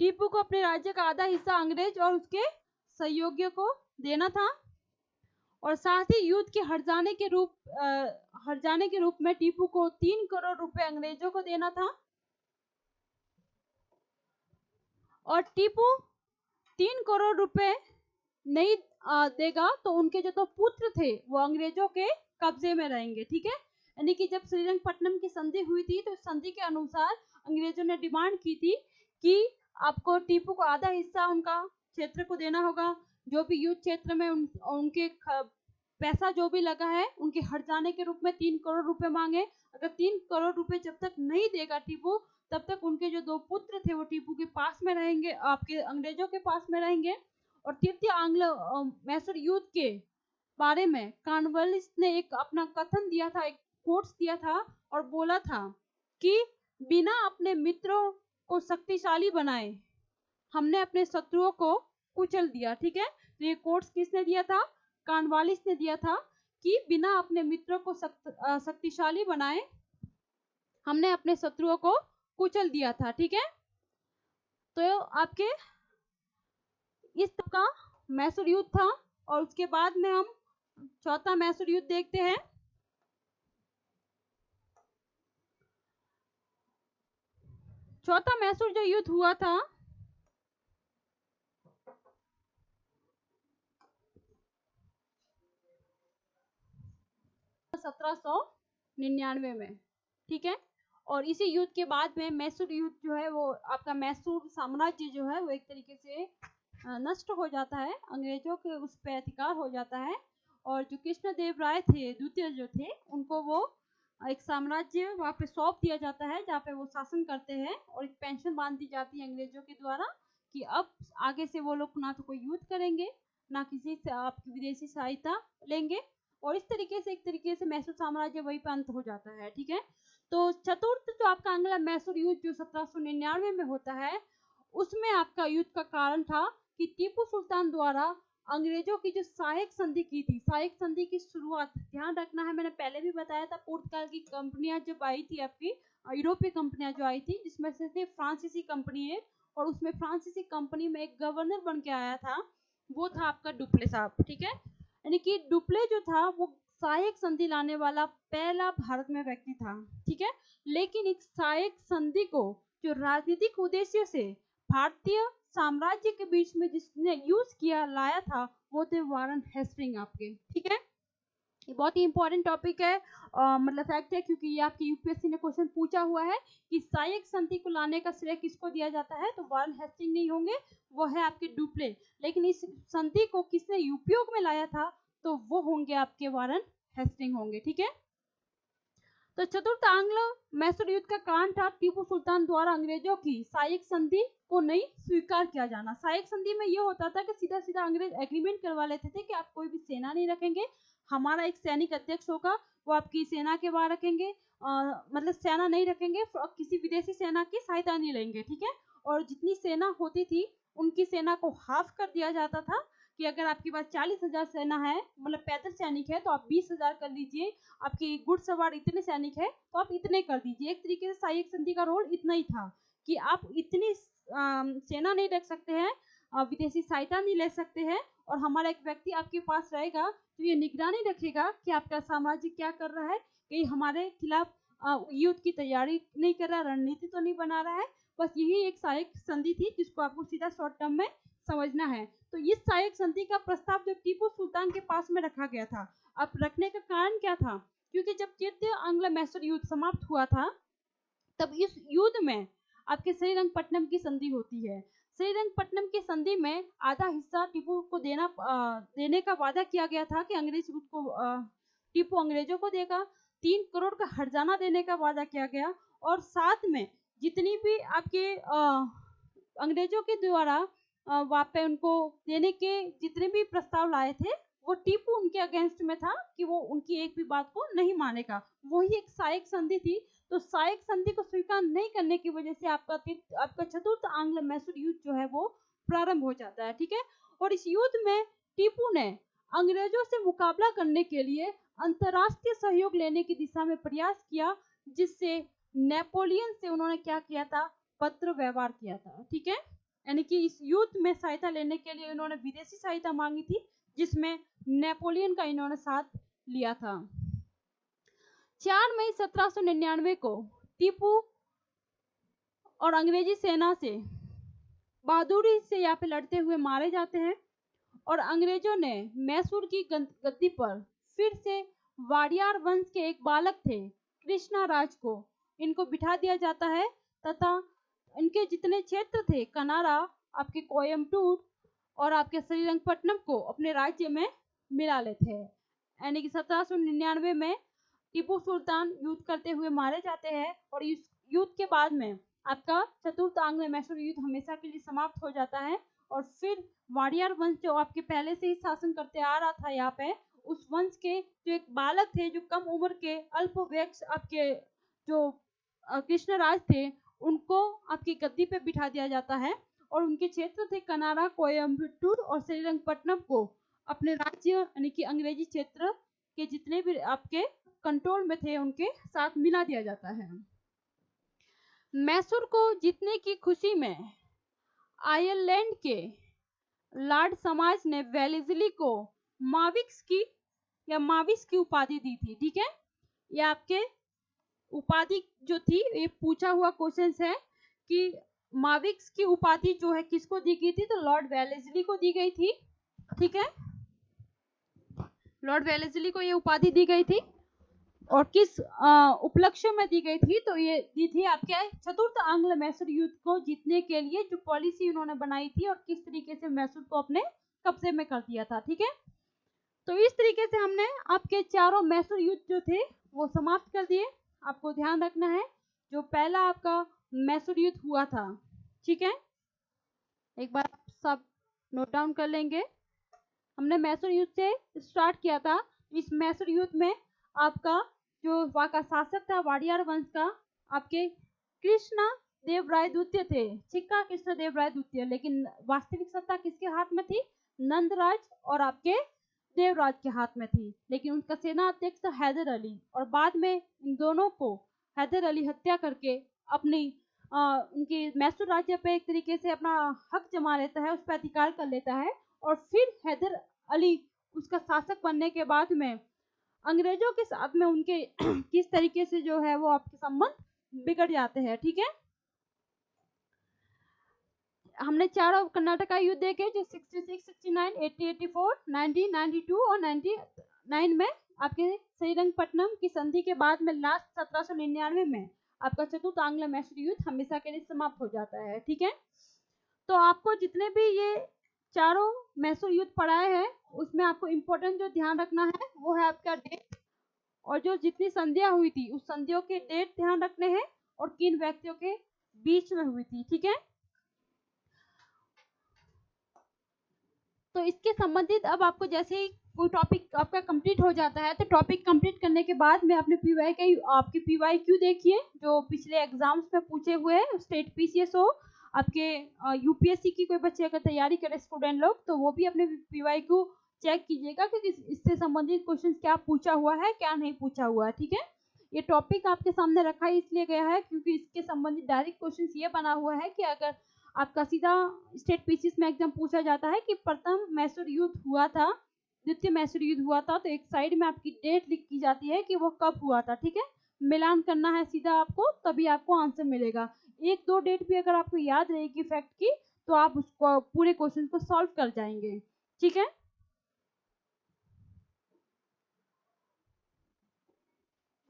टीपू को अपने राज्य का आधा हिस्सा अंग्रेज और उसके सहयोगियों को देना था और साथ ही युद्ध के हट जाने के रूप में टीपू को 3 करोड़ रुपए अंग्रेजों को देना था। और टीपू 3 करोड़ रुपए नहीं देगा तो उनके जो तो पुत्र थे वो अंग्रेजों के कब्जे में रहेंगे, ठीक है। यानी कि जब श्रीरंगपट्टनम की संधि हुई थी तो संधि के अनुसार अंग्रेजों ने डिमांड की थी कि आपको टीपू को आधा हिस्सा उनका क्षेत्र को देना होगा, जो भी युद्ध क्षेत्र में उनके पैसा जो भी लगा है उनके हट जाने के रूप में 3 करोड़ रुपए मांगे। अगर 3 करोड़ रुपए जब तक नहीं देगा टीपू तब तक उनके जो 2 पुत्र थे वो टीपू के पास में रहेंगे, आपके अंग्रेजों के पास में रहेंगे। और तृतीय आंग्ल मैसूर युद्ध के बारे में कॉर्नवालिस ने एक अपना कथन दिया था, एक कोट्स दिया था और बोला था कि बिना अपने मित्रों को शक्तिशाली बनाए, हमने अपने शत्रुओं को कुचल दिया। ठीक है, तो ये कोट्स किसने दिया था? कॉर्नवालिस ने दिया था कि बिना अपने मित्रों को शक्तिशाली बनाए हमने अपने शत्रुओं को कुचल दिया था। ठीक है, तो आपके इस का मैसूर युद्ध था। और उसके बाद में हम चौथा मैसूर युद्ध देखते हैं। चौथा मैसूर जो युद्ध हुआ था 1799 में। ठीक है, और इसी युद्ध के बाद में मैसूर युद्ध जो है वो आपका मैसूर साम्राज्य जो है वो एक तरीके से नष्ट हो जाता है, अंग्रेजों के उस पर अधिकार हो जाता है। और जो कृष्णदेव राय थे द्वितीय जो थे, उनको वो एक साम्राज्य वहाँ पे सौंप दिया जाता है जहाँ पे वो शासन करते हैं, और एक पेंशन बांध दी जाती है अंग्रेजों के द्वारा कि अब आगे से वो लोग ना तो कोई युद्ध करेंगे, ना किसी से आपकी विदेशी सहायता लेंगे। और इस तरीके से एक तरीके से मैसूर साम्राज्य वहीं पर अंत हो जाता है। ठीक है, तो चतुर्थ जो आपका अगला मैसूर युद्ध जो 1799 में होता है, उसमें आपका युद्ध का कारण था कि टीपू सुल्तान द्वारा अंग्रेजों की जो सहायक संधि की थी, सहायक संधि की शुरुआत, ध्यान रखना है मैंने पहले भी बताया था, पुर्तगाल की कंपनियां जब आई थी आपकी, यूरोपीय कंपनियां जो आई थी, जिसमें से थे फ्रांसीसी कंपनी है, और उसमें फ्रांसीसी कंपनी में एक गवर्नर बन के आया था, वो था आपका डुप्ले साहब। ठीक है, यानी कि डुप्ले जो था वो सहायक संधि लाने वाला पहला भारत में व्यक्ति था। ठीक है, लेकिन एक सहायक संधि को जो राजनीतिक उद्देश्य से भारतीय साम्राज्य के बीच में जिसने यूज किया, लाया था, वो थे वारन हेस्टिंग आपके। ठीक है, ये बहुत ही इंपॉर्टेंट टॉपिक है, मतलब फैक्ट है, क्योंकि ये आपके यूपीएससी ने क्वेश्चन पूछा हुआ है कि सहायक संधि को लाने का श्रेय किसको दिया जाता है, तो वारन हेस्टिंग नहीं होंगे, वो है आपके डुप्ले। लेकिन इस संधि को किसने उपयोग में लाया था, तो वो होंगे आपके वारन हेस्टिंग होंगे। ठीक है, तो चतुर्थ आंग्ल मैसूर युद्ध का कारण था टीपू सुल्तान द्वारा अंग्रेजों की सहायक संधि को नहीं स्वीकार किया जाना। सहायक संधि में यह होता था कि सीधा सीधा अंग्रेज एग्रीमेंट करवा लेते थे कि आप कोई भी सेना नहीं रखेंगे, हमारा एक सैनिक अध्यक्ष होगा, वो आपकी सेना के बाहर रखेंगे, मतलब सेना नहीं रखेंगे, किसी विदेशी सेना की सहायता नहीं लेंगे। ठीक है, और जितनी सेना होती थी उनकी सेना को हाफ कर दिया जाता था कि अगर आपके पास 40,000 सेना है, मतलब पैदल सैनिक है, तो आप 20,000 कर लीजिए, आपकी घुड़सवार इतने सैनिक है तो आप इतने कर दीजिए। एक तरीके से सहायक संधि का रोल इतना ही था कि आप इतनी सेना नहीं रख सकते हैं, विदेशी सहायता नहीं ले सकते हैं, और हमारा एक व्यक्ति आपके पास रहेगा तो ये निगरानी रखेगा कि आपका साम्राज्य क्या कर रहा है, कहीं हमारे खिलाफ युद्ध की तैयारी नहीं कर रहा, रणनीति तो नहीं बना रहा है। बस यही एक सहायक संधि थी जिसको आपको सीधा शॉर्ट टर्म में समझना है। तो इस सहायक संधि का प्रस्ताव जो टीपू सुल्तान के पास में रखा गया था, अब रखने का कारण क्या था, क्योंकि जब तृतीय आंग्ल मैसूर युद्ध समाप्त हुआ था, तब इस युद्ध में आपके श्रीरंगपट्टनम की संधि होती है। श्रीरंगपट्टनम की संधि में आधा हिस्सा टीपू को देने का वादा किया गया था कि अंग्रेज उसको टीपू अंग्रेजों को देगा, 3 करोड़ का हर्जाना देने का वादा किया गया, और साथ में जितनी भी आपके अंग्रेजों के द्वारा वहाँ पे उनको देने के जितने भी प्रस्ताव लाए थे, वो टीपू उनके अगेंस्ट में था कि वो उनकी एक भी बात को नहीं मानेगा। वही एक सहायक संधि थी। तो सहायक संधि को स्वीकार नहीं करने की वजह से आपका चतुर्थ आंग्ल मैसूर युद्ध जो है वो प्रारंभ हो जाता है। ठीक है, और इस युद्ध में टीपू ने अंग्रेजों से मुकाबला करने के लिए अंतरराष्ट्रीय सहयोग लेने की दिशा में प्रयास किया, जिससे नेपोलियन से उन्होंने क्या किया था, पत्र व्यवहार किया था। ठीक है, यानी कि इस युद्ध में सहायता लेने के लिए इन्होंने विदेशी सहायता मांगी थी, जिसमें नेपोलियन का इन्होंने साथ लिया था। 4 मई 1799 को टीपू और अंग्रेजी सेना से बहादुरी से यहाँ पे लड़ते हुए मारे जाते हैं, और अंग्रेजों ने मैसूर की गद्दी पर फिर से वाडियार वंश के एक बालक थे कृष्णा राज को इनको बिठा दिया जाता है, तथा इनके जितने क्षेत्र थे कनारा, आपके कोयम्बटूर और आपके श्रीरंगपट्टनम को अपने राज्य में मिला लेते हैं। यानी कि 1799 में टीपू सुल्तान युद्ध करते हुए मारे जाते हैं, और इस युद्ध के बाद में आपका चतुर्थ आंग्ल मैसूर युद्ध हमेशा के लिए समाप्त हो जाता है, और फिर वाडियार वंश जो आपके पहले से ही शासन करते आ रहा था यहाँ पे, उस वंश के जो एक बालक थे, जो कम उम्र के अल्प वयस्क आपके जो कृष्णराज थे, उनको आपकी गद्दी पे बिठा दिया जाता है और उनके क्षेत्र थे कनारा, कोयम्बटूर और श्रीरंगपट्टनम को अपने राज्य यानी कि अंग्रेजी क्षेत्र के जितने भी आपके कंट्रोल में थे उनके साथ मिला दिया जाता है। मैसूर को जीतने की खुशी में आयरलैंड के लॉर्ड समाज ने वेलेस्ली को माविक्स की उपाधि दी थी। ठीक है, ये आपके उपाधि जो थी, ये पूछा हुआ क्वेश्चन है कि माविक्स की उपाधि जो है किसको दी गई थी, तो लॉर्ड वेलेस्ली को दी गई थी। ठीक है, लॉर्ड वेलेस्ली को ये उपाधि दी गई थी और किस उपलक्ष्य में दी गई थी, तो ये दी थी आपके चतुर्थ आंग्ल मैसूर युद्ध को जीतने के लिए जो पॉलिसी उन्होंने बनाई थी और किस तरीके से मैसूर को अपने कब्जे में कर दिया था। ठीक है, तो इस तरीके से हमने आपके चारों मैसूर युद्ध जो थे वो समाप्त कर दिए। आपको ध्यान रखना है जो पहला आपका मैसूर युद्ध हुआ था, ठीक है, एक बार आप सब नोट डाउन कर लेंगे। हमने मैसूर युद्ध से स्टार्ट किया था। इस मैसूर युद्ध में आपका जो वहाँ का शासक था वाडियार वंश का आपके कृष्ण देव राय द्वितीय थे, छिक्का कृष्ण देव राय द्वितीय, लेकिन वास्तविक सत्ता किसके हाथ में थी, नंदराज और आपके देवराज के हाथ में थी। लेकिन उनका सेना अध्यक्ष था हैदर अली और बाद में इन दोनों को हैदर अली हत्या करके अपनी उनकी मैसूर राज्य पे एक तरीके से अपना हक जमा लेता है, उस पर अधिकार कर लेता है और फिर हैदर अली उसका शासक बनने के बाद में अंग्रेजों के साथ में उनके किस तरीके से जो है वो आपके संबंध बिगड़ जाते हैं। ठीक है, हमने चारों कर्नाटका युद्ध देखे जो 66, 69, 80, 84, 90, 92 और 99 में आपके श्रीरंगपट्टनम की संधि के बाद में लास्ट 1799 में आपका चतुर्थ आंग्ल मैसूर युद्ध हमेशा के लिए समाप्त हो जाता है। ठीक है, तो आपको जितने भी ये चारों मैसूर युद्ध पढ़ाए हैं उसमें आपको इम्पोर्टेंट जो ध्यान रखना है वो है आपका डेट और जो जितनी संधियां हुई थी उस संधियों के डेट ध्यान रखने हैं और किन व्यक्तियों के बीच में हुई थी। ठीक है, तो इसके संबंधित अब आपको जैसे ही कोई टॉपिक आपका कंप्लीट हो जाता है तो टॉपिक कंप्लीट करने के बाद में अपने पीवाई के आपके पीवाई क्यू देखिए जो पिछले एग्जाम्स में पूछे हुए हैं, स्टेट पीसीएस हो, आपके यूपीएससी की कोई बच्चे अगर तैयारी करे स्टूडेंट लोग तो वो भी अपने पीवाई क्यू चेक कीजिएगा कि इससे संबंधित क्वेश्चन क्या पूछा हुआ है क्या नहीं पूछा हुआ है। ठीक है, ये टॉपिक आपके सामने रखा इसलिए गया है क्योंकि इसके संबंधित डायरेक्ट क्वेश्चन ये बना हुआ है कि अगर आपका सीधा स्टेट पीसीएस में एग्जाम पूछा जाता है कि प्रथम मैसूर युद्ध हुआ था, द्वितीय मैसूर युद्ध हुआ था, तो एक साइड में आपकी डेट लिख की जाती है कि वो कब हुआ था। ठीक है, मिलान करना है सीधा आपको, तभी आपको आंसर मिलेगा। एक दो डेट भी अगर आपको याद रहेगी फैक्ट की तो आप उसको पूरे क्वेश्चन को सॉल्व कर जाएंगे। ठीक है,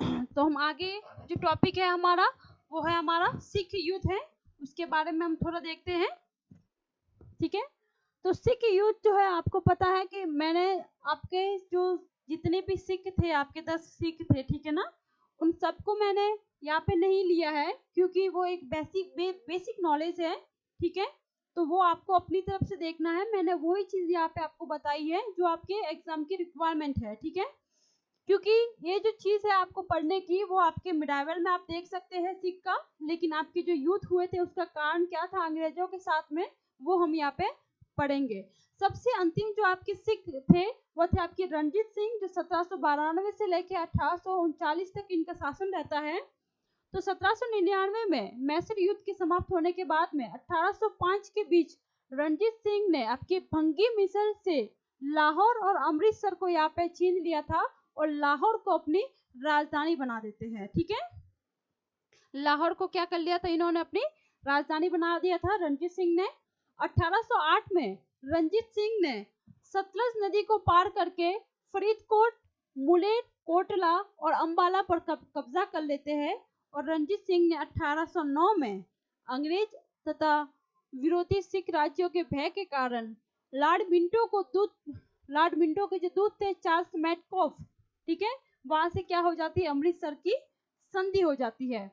तो हम आगे जो टॉपिक है हमारा वो है हमारा सिख युद्ध है, उसके बारे में हम थोड़ा देखते हैं। ठीक है, तो सिख युद्ध जो है आपको पता है कि मैंने आपके जो जितने भी सिख थे आपके 10 सिख थे, ठीक है ना, उन सबको मैंने यहाँ पे नहीं लिया है क्योंकि वो एक बेसिक नॉलेज है। ठीक है, तो वो आपको अपनी तरफ से देखना है। मैंने वही चीज यहाँ पे आपको बताई है जो आपके एग्जाम की रिक्वायरमेंट है। ठीक है, क्योंकि ये जो चीज है आपको पढ़ने की वो आपके मिडाइवल में आप देख सकते हैं सिख का, लेकिन आपके जो युद्ध हुए थे उसका कारण क्या था अंग्रेजों के साथ में वो हम यहाँ पे पढ़ेंगे। सबसे अंतिम जो आपके सिख थे वो थे आपके रणजीत सिंह जो 1792 से लेकर 1839 तक इनका शासन रहता है। तो 1799 में मैसूर युद्ध के समाप्त होने के बाद में 1805 के बीच रणजीत सिंह ने आपके भंगी मिसर से लाहौर और अमृतसर को यहाँ पे छीन लिया था और लाहौर को अपनी राजधानी बना देते हैं। ठीक है, लाहौर को क्या कर लिया था इन्होंने अपनी राजधानी बना दिया था रणजीत सिंह ने। 1808 में रणजीत सिंह ने सतलज नदी को पार करके फरीदकोट, मुलेर, कोटला और अंबाला पर कब्जा कर लेते हैं और रणजीत सिंह ने 1809 में अंग्रेज तथा विरोधी सिख राज्यों के भय के कारण लॉर्ड मिंटो के जो दूत थे चार्ल्स मैडकॉफ, ठीक है, वहां से क्या हो जाती है अमृतसर की संधि हो जाती है।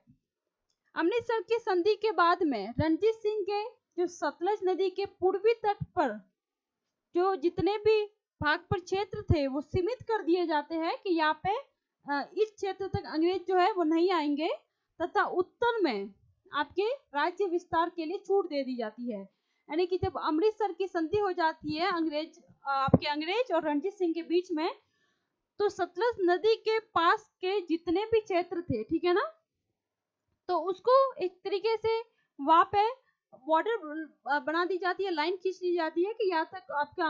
अमृतसर की संधि के बाद में रणजीत सिंह के जो सतलज नदी के पूर्वी तट पर जो जितने भी भाग पर क्षेत्र थे वो सीमित कर दिए जाते हैं कि यहाँ पे इस क्षेत्र तक अंग्रेज जो है वो नहीं आएंगे, तथा उत्तर में आपके राज्य विस्तार के लिए छूट दे दी जाती है। यानी कि जब अमृतसर की संधि हो जाती है आपके अंग्रेज और रणजीत सिंह के बीच में, तो सतलज नदी के पास के जितने भी क्षेत्र थे, ठीक है ना, तो उसको एक तरीके से वहां पे बॉर्डर बना दी जाती है, लाइन खींच दी जाती है कि यहाँ तक आपका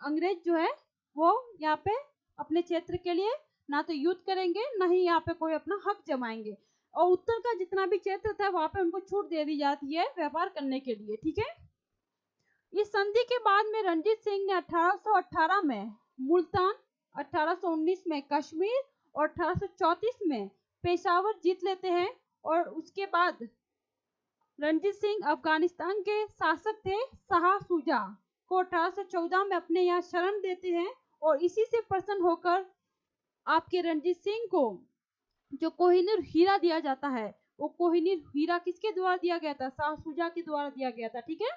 अंग्रेज जो है वो यहाँ पे अपने क्षेत्र के लिए ना तो युद्ध करेंगे, ना ही यहाँ पे कोई अपना हक जमाएंगे। और उत्तर का जितना भी क्षेत्र था वहां पे उनको छूट दे दी जाती है व्यापार करने के लिए, ठीक है। इस संधि के बाद में रणजीत सिंह ने 1818 में मुल्तान, 1819 में कश्मीर और 1834 में पेशावर जीत लेते हैं। और उसके बाद रणजीत सिंह अफगानिस्तान के शासक थे शाह शुजा को 1814 में अपने यहाँ शरण देते हैं। और इसी से प्रसन्न होकर आपके रणजीत सिंह को जो कोहिनूर हीरा दिया जाता है, वो कोहिनूर हीरा किसके द्वारा दिया गया था? शाह शुजा के द्वारा दिया गया था, ठीक है।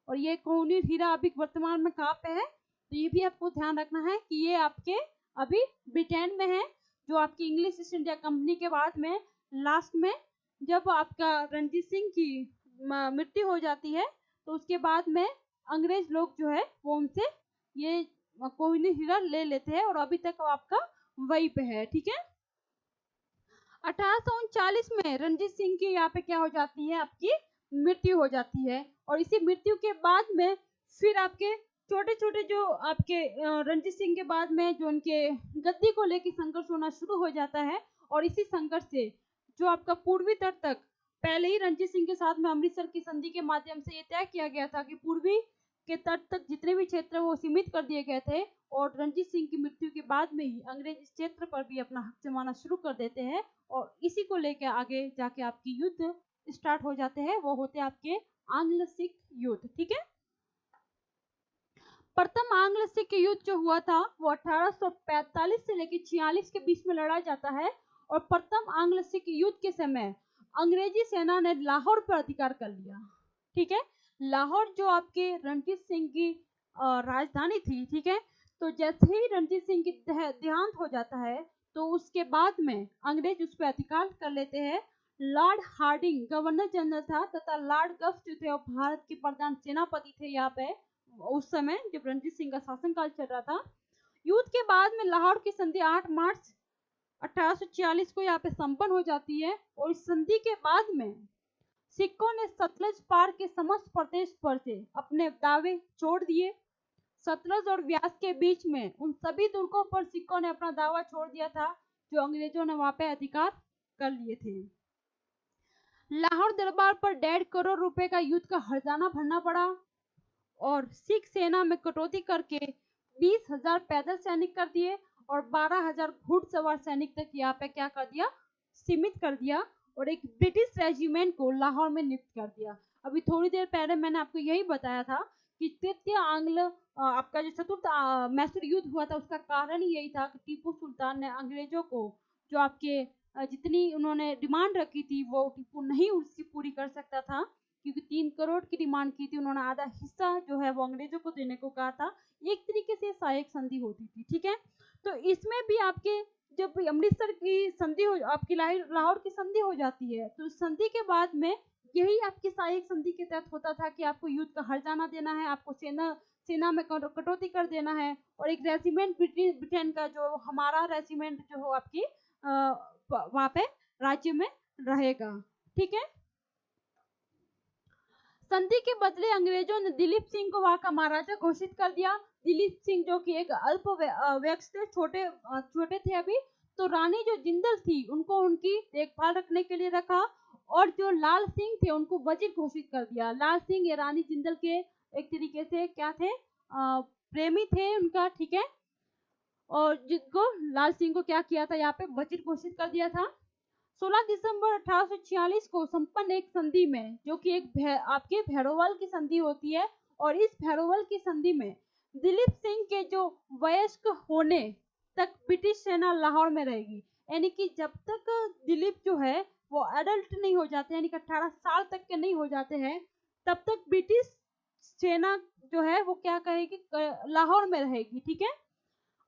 और ये कोहिनूर हीरा अभी वर्तमान में कहाँ पे है, तो ये भी आपको ध्यान रखना है कि ये आपके अभी ब्रिटेन में है, जो आपकी इंग्लिश ईस्ट इंडिया कंपनी के बाद में लास्ट में जब आपका रणजीत सिंह की मृत्यु हो जाती है, तो उसके बाद में अंग्रेज लोग जो है वो उनसे ये कोहिनूर हीरा ले लेते हैं और अभी तक आपका वहीं पे है, ठीक है। 1839 में रणजीत सिंह की यहाँ पे क्या हो जाती है, आपकी मृत्यु हो जाती है। और इसी मृत्यु के बाद में फिर आपके छोटे छोटे जो आपके रणजीत सिंह के बाद में जो उनके गद्दी को लेकर संघर्ष होना शुरू हो जाता है। और इसी संघर्ष से जो आपका पूर्वी तट तक पहले ही रणजीत सिंह के साथ में अमृतसर की संधि के माध्यम से ये तय किया गया था कि पूर्वी के तट तक जितने भी क्षेत्र वो सीमित कर दिए गए थे। और रणजीत सिंह की मृत्यु के बाद में ही अंग्रेज इस क्षेत्र पर भी अपना हक जमाना शुरू कर देते हैं। और इसी को लेकर आगे जाके आपकी युद्ध स्टार्ट हो जाते हैं, वो होते हैं आपके आंग्ल सिख युद्ध, ठीक है। प्रथम आंग्ल सिख युद्ध जो हुआ था वो 1845 से लेकर 46 के बीच में लड़ा जाता है। और प्रथम आंग्ल सिख युद्ध के समय अंग्रेजी सेना ने लाहौर पर अधिकार कर लिया, ठीक है। लाहौर जो आपके रणजीत सिंह की राजधानी थी, ठीक है। तो जैसे ही रणजीत सिंह की देहांत हो जाता है, तो उसके बाद में अंग्रेज उस पर अधिकार कर लेते हैं। लॉर्ड हार्डिंग गवर्नर जनरल था तथा लॉर्ड गफ जो थे वो भारत के प्रधान सेनापति थे यहाँ पे उस समय जब रणजीत सिंह का शासनकाल चल रहा था। युद्ध के बाद में लाहौर की संधि 8 मार्च 1846 को यहाँ पे संपन्न हो जाती है। और इस संधि के बाद में सिखों ने सतलज पार के समस्त प्रदेश पर से अपने दावे छोड़ दिए। सतलज और व्यास के बीच में उन सभी दुर्गों पर सिखों ने अपना दावा छोड़ दिया था जो अंग्रेजों ने वहां पे अधिकार कर लिए थे। लाहौर दरबार पर 1.5 करोड़ रुपए का युद्ध का हर्जाना भरना पड़ा। और सिख सेना में कटौती करके 20,000 पैदल सैनिक कर दिए और 12,000 घुड़सवार सैनिक तक यहाँ पे क्या कर दिया, सीमित कर दिया। और एक ब्रिटिश रेजिमेंट को लाहौर में नियुक्त कर दिया। अभी थोड़ी देर पहले मैंने आपको यही बताया था कि तृतीय आंग्ल आपका जो चतुर्थ मैसूर युद्ध हुआ था उसका कारण ही यही था कि टीपू सुल्तान ने अंग्रेजों को जो आपके जितनी उन्होंने डिमांड रखी थी वो टीपू नहीं उसकी पूरी कर सकता था, क्योंकि 3 करोड़ की डिमांड की थी, उन्होंने आधा हिस्सा जो है वो अंग्रेजों को देने को कहा था। एक तरीके से सहायक संधि होती थी, ठीक है। तो इसमें भी आपके जब अमृतसर की संधि हो आपकी लाहौर की संधि हो जाती है, तो संधि के बाद में यही आपकी सहायक संधि के तहत होता था कि आपको युद्ध का हर्जाना देना है, आपको सेना में कटौती कर देना है। और एक रेजिमेंट ब्रिटेन का जो हमारा रेजिमेंट जो हो आपकी वहां पे राज्य में रहेगा, ठीक है। संधि के बदले अंग्रेजों ने दिलीप सिंह को वहां का महाराजा घोषित कर दिया। दिलीप सिंह जो कि एक अल्प वयस्क थे, छोटे थे अभी, तो रानी जो जिंदल थी उनको उनकी देखभाल रखने के लिए रखा। और जो लाल सिंह थे उनको वजीर घोषित कर दिया। लाल सिंह ये रानी जिंदल के एक तरीके से क्या थे, प्रेमी थे उनका, ठीक है। और जिनको लाल सिंह को क्या किया था, यहाँ पे वजीर घोषित कर दिया था। 16 दिसंबर 1846 को संपन्न एक संधि में जो कि एक आपके भैरोवल की संधि होती है। और इस भैरोवल की संधि में दिलीप सिंह के जो वयस्क होने तक ब्रिटिश सेना लाहौर में रहेगी। यानी कि जब तक दिलीप जो है वो एडल्ट नहीं हो जाते, यानी कि 18 साल तक के नहीं हो जाते हैं, तब तक ब्रिटिश सेना जो है वो क्या करेगी, लाहौर में रहेगी, ठीक है।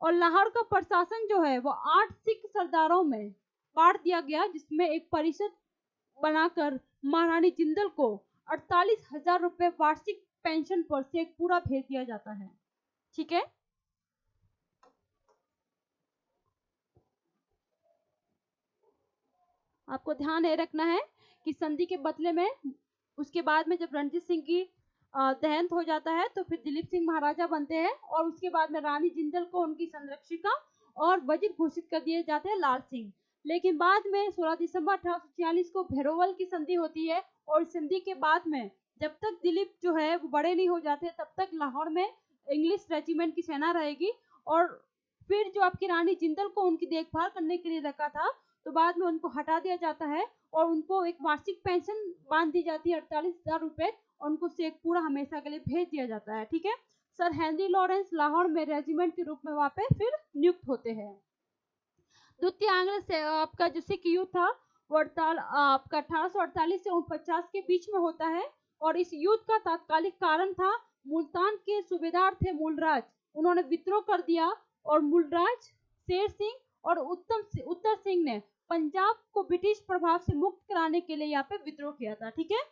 और लाहौर का प्रशासन जो है वो 8 सिख सरदारों में बांट दिया गया, जिसमें एक परिषद बनाकर महारानी जिंदल को 48,000 रुपए वार्षिक पेंशन पर से पूरा भेज दिया जाता है। ठीक है, आपको ध्यान ये रखना है कि संधि के बदले में उसके बाद में जब रणजीत सिंह की देहांत हो जाता है तो फिर दिलीप सिंह महाराजा बनते हैं और उसके बाद में रानी जिंदल को उनकी संरक्षिका और वजीर घोषित कर दिए जाते हैं लाल सिंह। लेकिन बाद में 16 दिसंबर 1846 को भेरोवल की संधि होती है और संधि के बाद में जब तक दिलीप जो है वो बड़े नहीं हो जाते तब तक लाहौर में इंग्लिश रेजिमेंट की सेना रहेगी और फिर जो आपकी रानी जिंदल को उनकी देखभाल करने के लिए रखा था तो बाद में उनको हटा दिया जाता है और उनको एक वार्षिक पेंशन बांध दी जाती है 48,000 रुपए और उनको शेखपुरा हमेशा के लिए भेज दिया जाता है। ठीक है, सर हेनरी लॉरेंस लाहौर में रेजिमेंट के रूप में वहां पे फिर नियुक्त होते हैं। द्वितीय आंग्ल से आपका जो सिख युद्ध था वो आपका 1848 से 49 के बीच में होता है और इस युद्ध का तात्कालिक कारण था मुल्तान के सूबेदार थे मूलराज, उन्होंने विद्रोह कर दिया और मूलराज शेर सिंह और उत्तर सिंह ने पंजाब को ब्रिटिश प्रभाव से मुक्त कराने के लिए यहाँ पे विद्रोह किया था। ठीक है,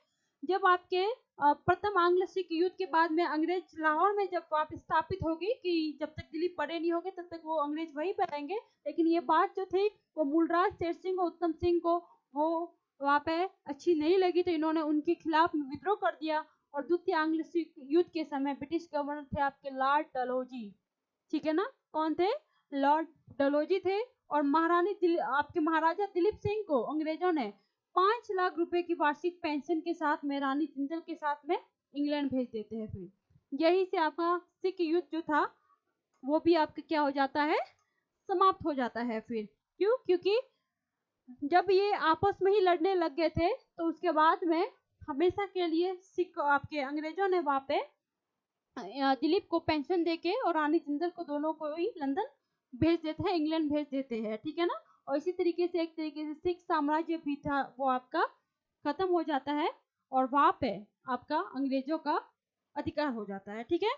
जब आपके प्रथम आंग्ल सिख युद्ध के बाद में अंग्रेज लाहौर में जब वापस स्थापित होगी कि जब तक दिलीप बड़े नहीं होंगे तब तक वो अंग्रेज वहीं पर रहेंगे, लेकिन ये बात जो थी वो मूलराज शेर सिंह और उत्तम सिंह को वो वहाँ पे अच्छी नहीं लगी तो इन्होंने उनके खिलाफ विद्रोह कर दिया और द्वितीय आंग्ल सिख युद्ध के समय ब्रिटिश गवर्नर थे आपके लॉर्ड डलहौजी। ठीक है ना, कौन थे? लॉर्ड डलहौजी थे और आपके महाराजा दिलीप सिंह को अंग्रेजों ने 5 लाख रुपए की वार्षिक पेंशन के साथ में रानी जिंदल के साथ में इंग्लैंड भेज देते हैं। फिर यही से आपका सिख युद्ध जो था वो भी आपका क्या हो जाता है, समाप्त हो जाता है। फिर क्यों? क्योंकि जब ये आपस में ही लड़ने लग गए थे तो उसके बाद में हमेशा के लिए सिख आपके अंग्रेजों ने वहां पे दिलीप को पेंशन देके और रानी जिंदल को दोनों को ही लंदन भेज देते हैं, इंग्लैंड भेज देते हैं। ठीक है ना, और इसी तरीके से एक तरीके से सिख साम्राज्य भी था वो आपका खत्म हो जाता है और वहां पे आपका अंग्रेजों का अधिकार हो जाता है। ठीक है,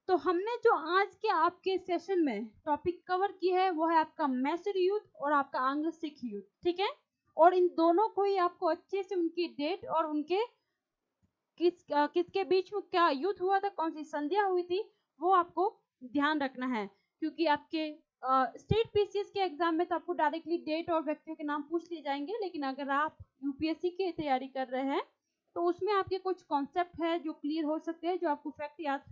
तो हमने जो आज के आपके सेशन में टॉपिक कवर की है वो है आपका मैसूर युद्ध और आपका आंग्ल सिख युद्ध। ठीक है, और इन दोनों को ही आपको अच्छे से उनकी डेट और उनके किसके बीच में क्या युद्ध हुआ था, कौन सी संधियां हुई थी, वो आपको ध्यान रखना है। क्योंकि आपके स्टेट पीसीएस के एग्जाम में तो आपको डायरेक्टली डेट और व्यक्तियों के नाम पूछ लिए जाएंगे, लेकिन अगर आप यूपीएससी की तैयारी कर रहे हैं तो उसमें आपके कुछ कॉन्सेप्ट है जो क्लियर हो सकते हैं, जो आपको फैक्ट याद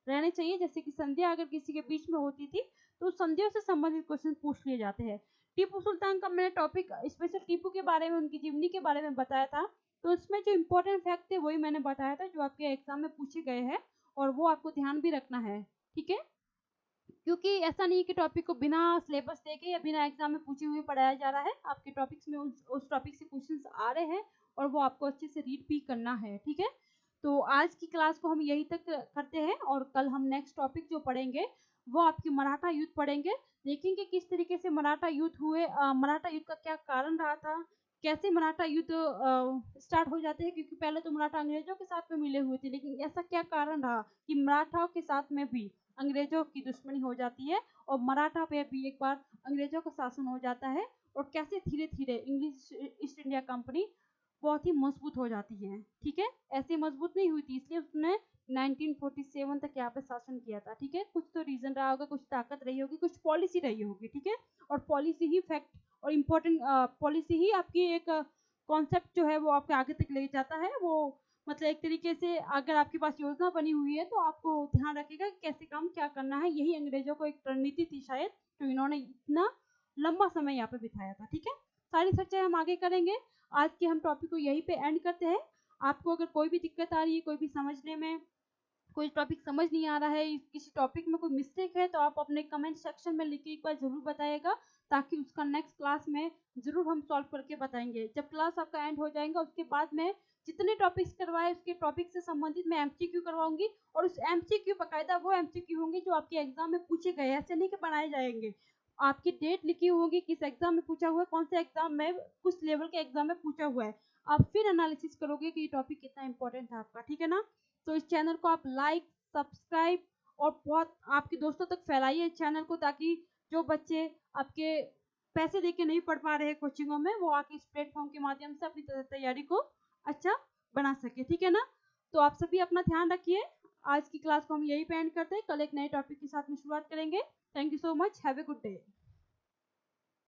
रहने चाहिए। जैसे कि संधियां अगर किसी के बीच में होती थी तो संधियों से संबंधित क्वेश्चन पूछ लिए जाते हैं। टीपू सुल्तान का मैंने टॉपिक स्पेशल टीपू के बारे में, उनकी जीवनी के बारे में बताया था, तो उसमें जो इम्पोर्टेंट फैक्ट थे वही मैंने बताया था जो आपके एग्जाम में पूछे गए हैं और वो आपको ध्यान भी रखना है। ठीक है, क्योंकि ऐसा नहीं है कि टॉपिक को बिना सिलेबस देके या बिना एग्जाम में पूछे हुए पढ़ाया जा रहा है, आपके टॉपिक्स में उस टॉपिक से क्वेश्चंस आ रहे हैं और वो आपको अच्छे से रीड भी करना है। ठीक है, तो आज की क्लास को हम यही तक करते हैं और कल हम नेक्स्ट टॉपिक जो पढ़ेंगे वो आपकी मराठा युद्ध पढ़ेंगे। देखेंगे किस तरीके से मराठा युद्ध हुए, मराठा युद्ध का क्या कारण रहा था, कैसे मराठा युद्ध स्टार्ट हो जाते हैं, क्योंकि पहले तो मराठा अंग्रेजों के साथ में मिले हुए थे, लेकिन ऐसा क्या कारण रहा कि मराठाओं के साथ में भी अंग्रेजों की दुश्मनी हो जाती है और मराठा पे भी एक बार अंग्रेजों का शासन हो जाता है और कैसे धीरे धीरे इंग्लिश ईस्ट इंडिया कंपनी बहुत ही मजबूत हो जाती है। ठीक है, ऐसे मजबूत नहीं हुई थी, इसलिए उसने 1947 तक यहाँ पे शासन किया था। ठीक है, कुछ तो रीजन रहा होगा, कुछ ताकत रही होगी, कुछ पॉलिसी रही होगी। ठीक है, और पॉलिसी ही फैक्ट और इम्पोर्टेंट पॉलिसी ही आपकी एक कॉन्सेप्ट जो है वो आपके आगे तक ले जाता है। वो मतलब एक तरीके से अगर आपके पास योजना बनी हुई है तो आपको ध्यान रखेगा कि कैसे काम क्या करना है। यही अंग्रेजों को एक रणनीति थी शायद, तो इन्होंने इतना लंबा समय यहाँ पे बिताया था। ठीक है, सारी चर्चा हम आगे करेंगे। आज के हम टॉपिक को यहीं पे एंड करते हैं। आपको अगर कोई भी दिक्कत आ रही है, कोई भी समझने में कोई टॉपिक समझ नहीं आ रहा है, किसी टॉपिक में कोई मिस्टेक है, तो आप अपने कमेंट सेक्शन में लिख के एक बार जरूर बताइएगा, ताकि उसका नेक्स्ट क्लास में जरूर हम सॉल्व करके बताएंगे। जब क्लास आपका एंड हो जाएगा उसके बाद में जितने टॉपिक्स करवाए उसके टॉपिक से संबंधित मैं एमसीक्यू करवाऊंगी और उस एमसीक्यू बकायदा वो एमसीक्यू होंगे जो आपके एग्जाम में पूछे गए, ऐसे नहीं कि बनाए जाएंगे। आपकी डेट लिखी होगी, किस एग्जाम में पूछा हुआ है, कौन से एग्जाम में, कुछ लेवल के एग्जाम में पूछा हुआ है, आप फिर एनालिसिस करोगे कि ये टॉपिक कितना इंपॉर्टेंट था आपका। ठीक है ना, तो इस चैनल को आप लाइक, सब्सक्राइब और बहुत आपके दोस्तों तक फैलाइए इस चैनल को, ताकि जो बच्चे आपके पैसे देके नहीं पढ़ पा रहे हैं कोचिंगों में, वो आके इस प्लेटफॉर्म के माध्यम से अपनी तैयारी को अच्छा बना सके, ठीक है ना। तो आप सभी अपना ध्यान रखिए। आज की क्लास को हम यही पे एंड करते हैं, कल एक नए टॉपिक के साथ में शुरुआत करेंगे। Thank you so much, have a good day.